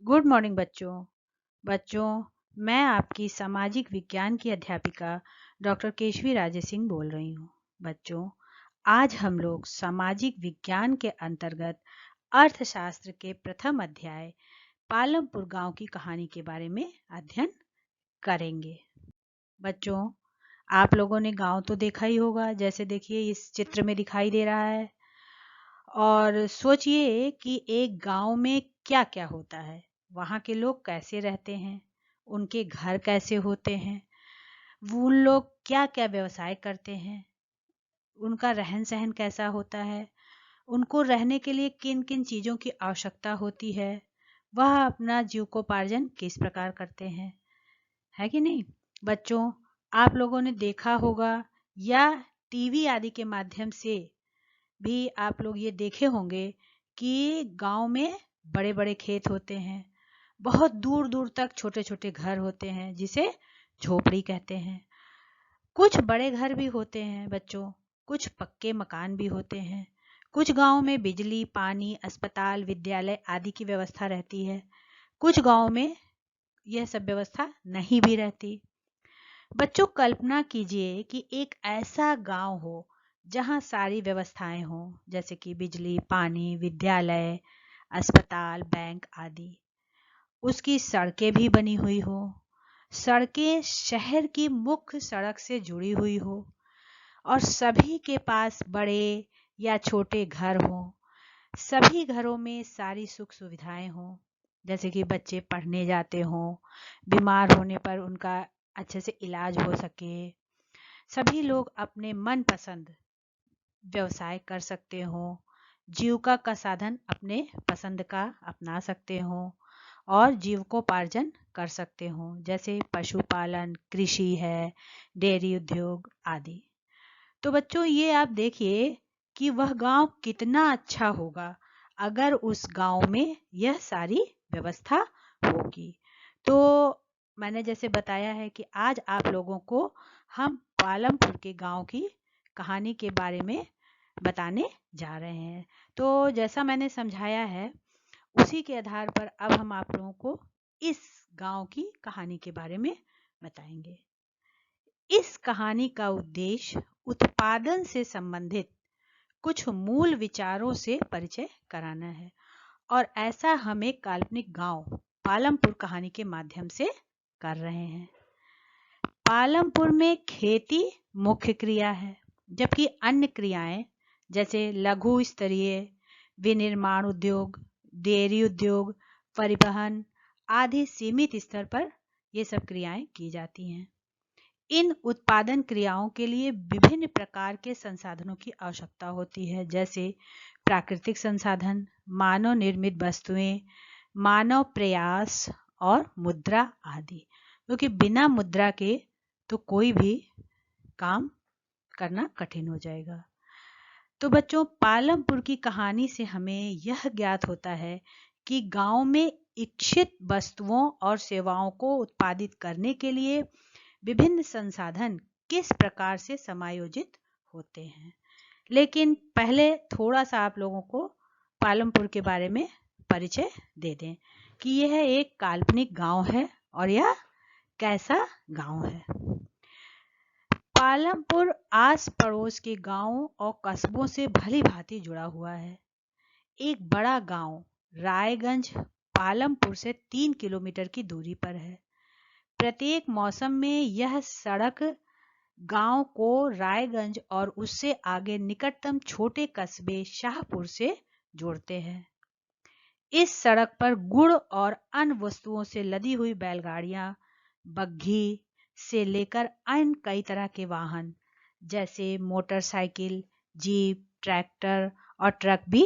Good morning बच्चों। बच्चों, मैं आपकी सामाजिक विज्ञान की अध्यापिका डॉक्टर केशवी राजे सिंह बोल रही हूँ। बच्चों, आज हम लोग सामाजिक विज्ञान के अंतर्गत अर्थशास्त्र के प्रथम अध्याय पालमपुर गांव की कहानी के बारे में अध्ययन करेंगे। बच्चों, आप लोगों ने गांव तो देखा ही होगा, जैसे देखिए इस चित्र में दिखाई दे रहा है। और सोचिए कि एक गांव में क्या क्या होता है, वहाँ के लोग कैसे रहते हैं, उनके घर कैसे होते हैं, वो उन लोग क्या क्या व्यवसाय करते हैं, उनका रहन सहन कैसा होता है, उनको रहने के लिए किन किन चीज़ों की आवश्यकता होती है, वह अपना जीविकोपार्जन किस प्रकार करते हैं, है कि नहीं। बच्चों, आप लोगों ने देखा होगा या टीवी आदि के माध्यम से भी आप लोग ये देखे होंगे कि गांव में बड़े बड़े खेत होते हैं, बहुत दूर दूर तक छोटे छोटे घर होते हैं जिसे झोपड़ी कहते हैं। कुछ बड़े घर भी होते हैं बच्चों, कुछ पक्के मकान भी होते हैं। कुछ गांव में बिजली, पानी, अस्पताल, विद्यालय आदि की व्यवस्था रहती है। कुछ गांव में यह सब व्यवस्था नहीं भी रहती। बच्चों, कल्पना कीजिए कि एक ऐसा गांव हो जहां सारी व्यवस्थाएं हो, जैसे कि बिजली, पानी, विद्यालय, अस्पताल, बैंक आदि। उसकी सड़कें भी बनी हुई हो, सड़कें शहर की मुख्य सड़क से जुड़ी हुई हो, और सभी के पास बड़े या छोटे घर हो। सभी घरों में सारी सुख सुविधाएं हो, जैसे कि बच्चे पढ़ने जाते हों, बीमार होने पर उनका अच्छे से इलाज हो सके, सभी लोग अपने मनपसंद व्यवसाय कर सकते हो, जीविका का साधन अपने पसंद का अपना सकते हो और जीविकोपार्जन कर सकते हो, जैसे पशुपालन, कृषि है, डेयरी उद्योग आदि। तो बच्चों, ये आप देखिए कि वह गांव कितना अच्छा होगा अगर उस गांव में यह सारी व्यवस्था होगी। तो मैंने जैसे बताया है कि आज आप लोगों को हम पालमपुर के गांव की कहानी के बारे में बताने जा रहे हैं। तो जैसा मैंने समझाया है, उसी के आधार पर अब हम आप लोगों को इस गांव की कहानी के बारे में बताएंगे। इस कहानी का उद्देश्य उत्पादन से संबंधित कुछ मूल विचारों से परिचय कराना है, और ऐसा हम एक काल्पनिक गांव पालमपुर कहानी के माध्यम से कर रहे हैं। पालमपुर में खेती मुख्य क्रिया है, जबकि अन्य क्रियाएं जैसे लघु स्तरीय विनिर्माण उद्योग, डेयरी उद्योग, परिवहन आदि सीमित स्तर पर ये सब क्रियाएं की जाती हैं। इन उत्पादन क्रियाओं के लिए विभिन्न प्रकार के संसाधनों की आवश्यकता होती है, जैसे प्राकृतिक संसाधन, मानव निर्मित वस्तुएं, मानव प्रयास और मुद्रा आदि, क्योंकि बिना मुद्रा के तो कोई भी काम करना कठिन हो जाएगा। तो बच्चों, पालमपुर की कहानी से हमें यह ज्ञात होता है कि गांव में इच्छित वस्तुओं और सेवाओं को उत्पादित करने के लिए विभिन्न संसाधन किस प्रकार से समायोजित होते हैं। लेकिन पहले थोड़ा सा आप लोगों को पालमपुर के बारे में परिचय दे दें कि यह एक काल्पनिक गांव है और यह कैसा गांव है। पालमपुर आस पड़ोस के गांवों और कस्बों से भली भांति जुड़ा हुआ है। एक बड़ा गांव रायगंज पालमपुर से 3 किलोमीटर की दूरी पर है। प्रत्येक मौसम में यह सड़क गांव को रायगंज और उससे आगे निकटतम छोटे कस्बे शाहपुर से जोड़ते हैं। इस सड़क पर गुड़ और अन्य वस्तुओं से लदी हुई बैलगाड़ियां, बग्घी से लेकर अन्य कई तरह के वाहन जैसे मोटरसाइकिल, जीप, ट्रैक्टर और ट्रक भी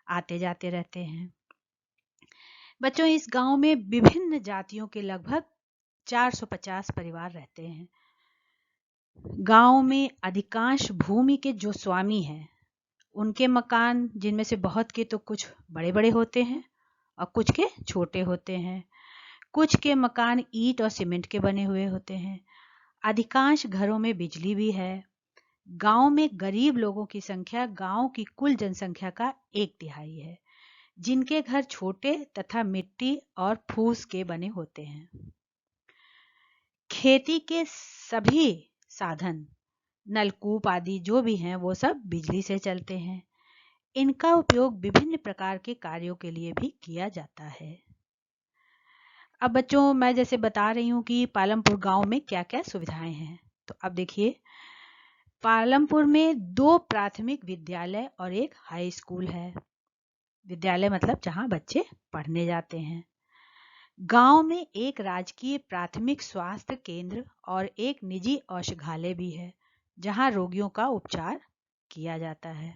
आते जाते रहते हैं। बच्चों, इस गांव में विभिन्न जातियों के लगभग 450 परिवार रहते हैं। गांव में अधिकांश भूमि के जो स्वामी हैं, उनके मकान, जिनमें से बहुत के तो कुछ बड़े बड़े होते हैं और कुछ के छोटे होते हैं। कुछ के मकान ईंट और सीमेंट के बने हुए होते हैं। अधिकांश घरों में बिजली भी है। गांव में गरीब लोगों की संख्या गांव की कुल जनसंख्या का 1/3 है। जिनके घर छोटे तथा मिट्टी और फूस के बने होते हैं। खेती के सभी साधन, नलकूप आदि जो भी हैं वो सब बिजली से चलते हैं। इनका उपयोग विभिन्न प्रकार के कार्यों के लिए भी किया जाता है। अब बच्चों, मैं जैसे बता रही हूँ कि पालमपुर गांव में क्या क्या सुविधाएं हैं, तो अब देखिए, पालमपुर में 2 प्राथमिक विद्यालय और एक हाई स्कूल है। विद्यालय मतलब जहां बच्चे पढ़ने जाते हैं। गांव में एक राजकीय प्राथमिक स्वास्थ्य केंद्र और एक निजी औषधालय भी है, जहां रोगियों का उपचार किया जाता है।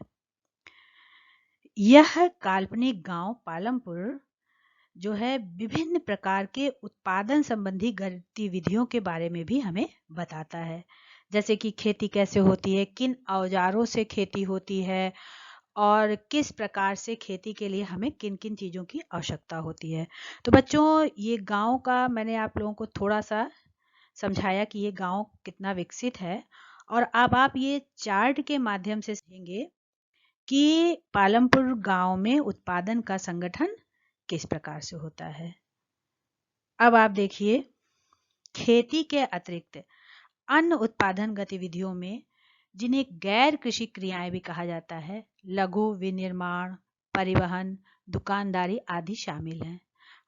यह काल्पनिक गांव पालमपुर जो है विभिन्न प्रकार के उत्पादन संबंधी गतिविधियों के बारे में भी हमें बताता है, जैसे कि खेती कैसे होती है, किन औजारों से खेती होती है और किस प्रकार से खेती के लिए हमें किन किन चीज़ों की आवश्यकता होती है। तो बच्चों, ये गांव का मैंने आप लोगों को थोड़ा सा समझाया कि ये गांव कितना विकसित है, और अब आप ये चार्ट के माध्यम से सीखेंगे कि पालमपुर गांव में उत्पादन का संगठन किस प्रकार से होता है। अब आप देखिए, खेती के अतिरिक्त अन्य उत्पादन गतिविधियों में, जिन्हें गैर कृषि क्रियाएं भी कहा जाता है, लघु विनिर्माण, परिवहन, दुकानदारी आदि शामिल हैं।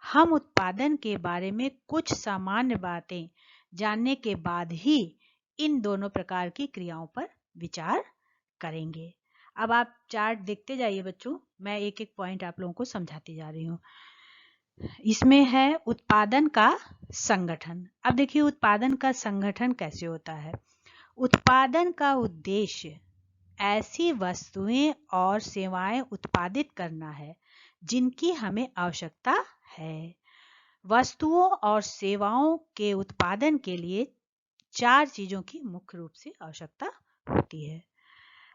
हम उत्पादन के बारे में कुछ सामान्य बातें जानने के बाद ही इन दोनों प्रकार की क्रियाओं पर विचार करेंगे। अब आप चार्ट देखते जाइए बच्चों, मैं एक एक पॉइंट आप लोगों को समझाती जा रही हूँ। इसमें है उत्पादन का संगठन। अब देखिए, उत्पादन का संगठन कैसे होता है। उत्पादन का उद्देश्य ऐसी वस्तुएं और सेवाएं उत्पादित करना है जिनकी हमें आवश्यकता है। वस्तुओं और सेवाओं के उत्पादन के लिए 4 चीजों की मुख्य रूप से आवश्यकता होती है।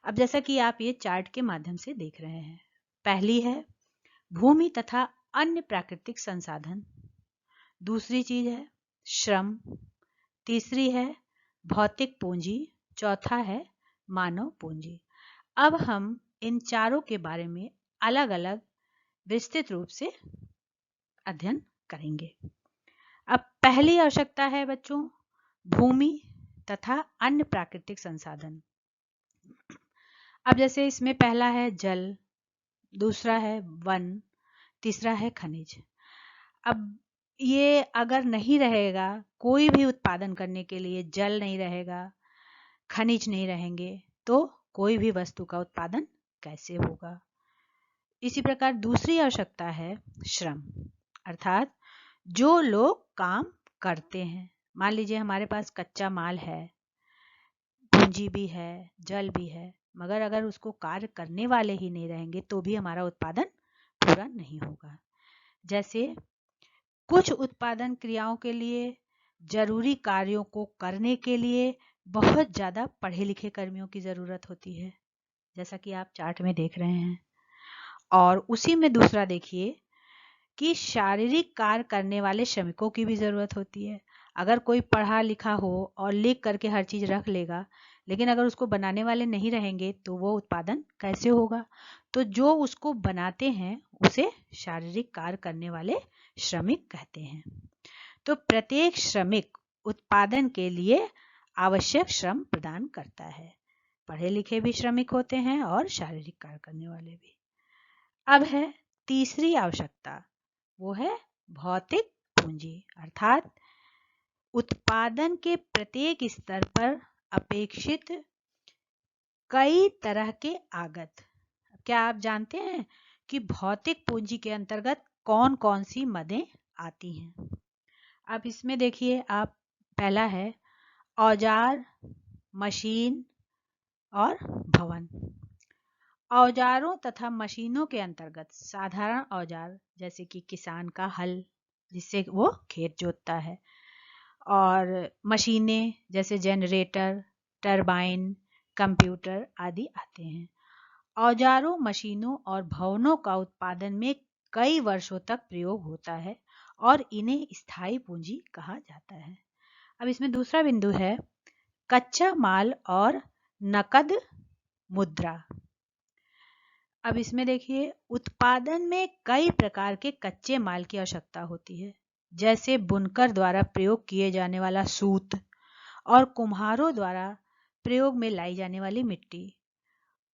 अब जैसा कि आप ये चार्ट के माध्यम से देख रहे हैं, पहली है भूमि तथा अन्य प्राकृतिक संसाधन, दूसरी चीज है श्रम, तीसरी है भौतिक पूंजी, चौथा है मानव पूंजी। अब हम इन चारों के बारे में अलग अलग विस्तृत रूप से अध्ययन करेंगे। अब पहली आवश्यकता है बच्चों भूमि तथा अन्य प्राकृतिक संसाधन। अब जैसे इसमें पहला है जल, दूसरा है वन, तीसरा है खनिज। अब ये अगर नहीं रहेगा, कोई भी उत्पादन करने के लिए जल नहीं रहेगा, खनिज नहीं रहेंगे, तो कोई भी वस्तु का उत्पादन कैसे होगा। इसी प्रकार दूसरी आवश्यकता है श्रम, अर्थात जो लोग काम करते हैं। मान लीजिए हमारे पास कच्चा माल है, पूंजी भी है, जल भी है, मगर अगर उसको कार्य करने वाले ही नहीं रहेंगे तो भी हमारा उत्पादन पूरा नहीं होगा। जैसे कुछ उत्पादन क्रियाओं के लिए जरूरी कार्यों को करने के लिए बहुत ज़्यादा पढ़े लिखे कर्मियों की ज़रूरत होती है, जैसा कि आप चार्ट में देख रहे हैं। और उसी में दूसरा देखिए कि शारीरिक कार्य करने वाले श्रमिकों की भी ज़रूरत होती है। अगर कोई पढ़ा लिखा हो और लिख करके हर चीज़ रख लेगा, लेकिन अगर उसको बनाने वाले नहीं रहेंगे तो वो उत्पादन कैसे होगा। तो जो उसको बनाते हैं उसे शारीरिक कार्य करने वाले श्रमिक कहते हैं। तो प्रत्येक श्रमिक उत्पादन के लिए आवश्यक श्रम प्रदान करता है। पढ़े लिखे भी श्रमिक होते हैं और शारीरिक कार्य करने वाले भी। अब है तीसरी आवश्यकता, वो है भौतिक पूंजी, अर्थात उत्पादन के प्रत्येक स्तर पर अपेक्षित कई तरह के आगत। क्या आप जानते हैं कि भौतिक पूंजी के अंतर्गत कौन कौन सी मदें आती हैं। अब इसमें देखिए आप, पहला है औजार, मशीन और भवन। औजारों तथा मशीनों के अंतर्गत साधारण औजार जैसे कि किसान का हल जिससे वो खेत जोतता है, और मशीनें जैसे जनरेटर, टरबाइन, कंप्यूटर आदि आते हैं। औजारों, मशीनों और भवनों का उत्पादन में कई वर्षों तक प्रयोग होता है और इन्हें स्थायी पूंजी कहा जाता है। अब इसमें दूसरा बिंदु है कच्चा माल और नकद मुद्रा। अब इसमें देखिए, उत्पादन में कई प्रकार के कच्चे माल की आवश्यकता होती है, जैसे बुनकर द्वारा प्रयोग किए जाने वाला सूत और कुम्हारों द्वारा प्रयोग में लाई जाने वाली मिट्टी।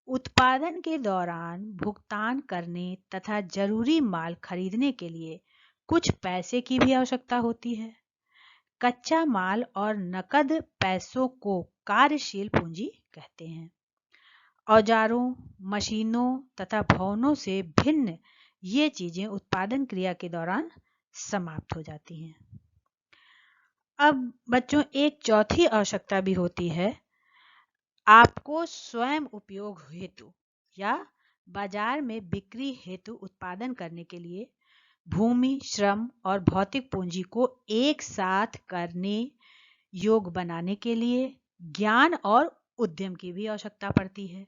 उत्पादन के दौरान भुगतान करने तथा जरूरी माल खरीदने के लिए कुछ पैसे की भी आवश्यकता होती है। कच्चा माल और नकद पैसों को कार्यशील पूंजी कहते हैं। औजारों, मशीनों तथा भवनों से भिन्न ये चीजें उत्पादन क्रिया के दौरान समाप्त हो जाती हैं। अब बच्चों, एक चौथी आवश्यकता भी होती है। आपको स्वयं उपयोग हेतु या बाजार में बिक्री हेतु उत्पादन करने के लिए भूमि, श्रम और भौतिक पूंजी को एक साथ करने योग्य बनाने के लिए ज्ञान और उद्यम की भी आवश्यकता पड़ती है।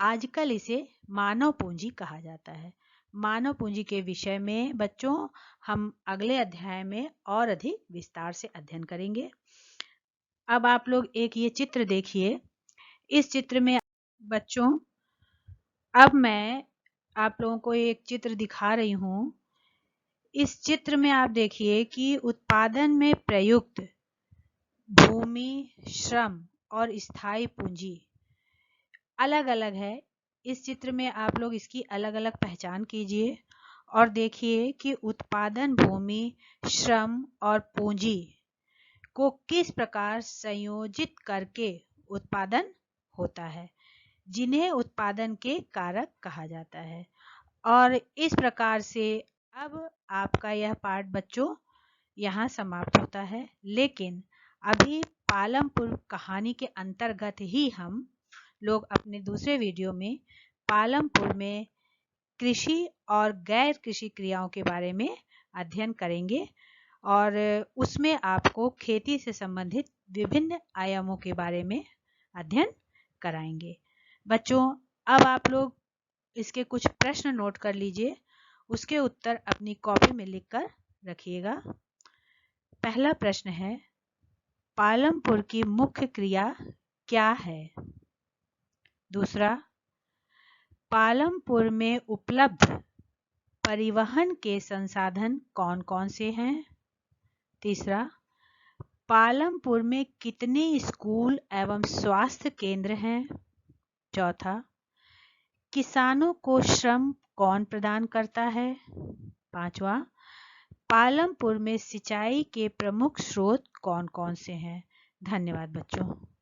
आजकल इसे मानव पूंजी कहा जाता है। मानव पूंजी के विषय में बच्चों हम अगले अध्याय में और अधिक विस्तार से अध्ययन करेंगे। अब आप लोग एक ये चित्र देखिए। इस चित्र में बच्चों, अब मैं आप लोगों को एक चित्र दिखा रही हूँ। इस चित्र में आप देखिए कि उत्पादन में प्रयुक्त भूमि, श्रम और स्थायी पूंजी अलग अलग है। इस चित्र में आप लोग इसकी अलग अलग पहचान कीजिए और देखिए कि उत्पादन भूमि, श्रम और पूंजी को किस प्रकार संयोजित करके उत्पादन होता है, जिन्हें उत्पादन के कारक कहा जाता है। और इस प्रकार से अब आपका यह पाठ बच्चों यहाँ समाप्त होता है। लेकिन अभी पालमपुर कहानी के अंतर्गत ही हम लोग अपने दूसरे वीडियो में पालमपुर में कृषि और गैर कृषि क्रियाओं के बारे में अध्ययन करेंगे और उसमें आपको खेती से संबंधित विभिन्न आयामों के बारे में अध्ययन कराएंगे। बच्चों, अब आप लोग इसके कुछ प्रश्न नोट कर लीजिए, उसके उत्तर अपनी कॉपी में लिखकर रखिएगा। पहला प्रश्न है, पालमपुर की मुख्य क्रिया क्या है? दूसरा, पालमपुर में उपलब्ध परिवहन के संसाधन कौन कौन से हैं? तीसरा, पालमपुर में कितने स्कूल एवं स्वास्थ्य केंद्र हैं? चौथा, किसानों को श्रम कौन प्रदान करता है? पांचवा, पालमपुर में सिंचाई के प्रमुख स्रोत कौन कौन से हैं? धन्यवाद बच्चों।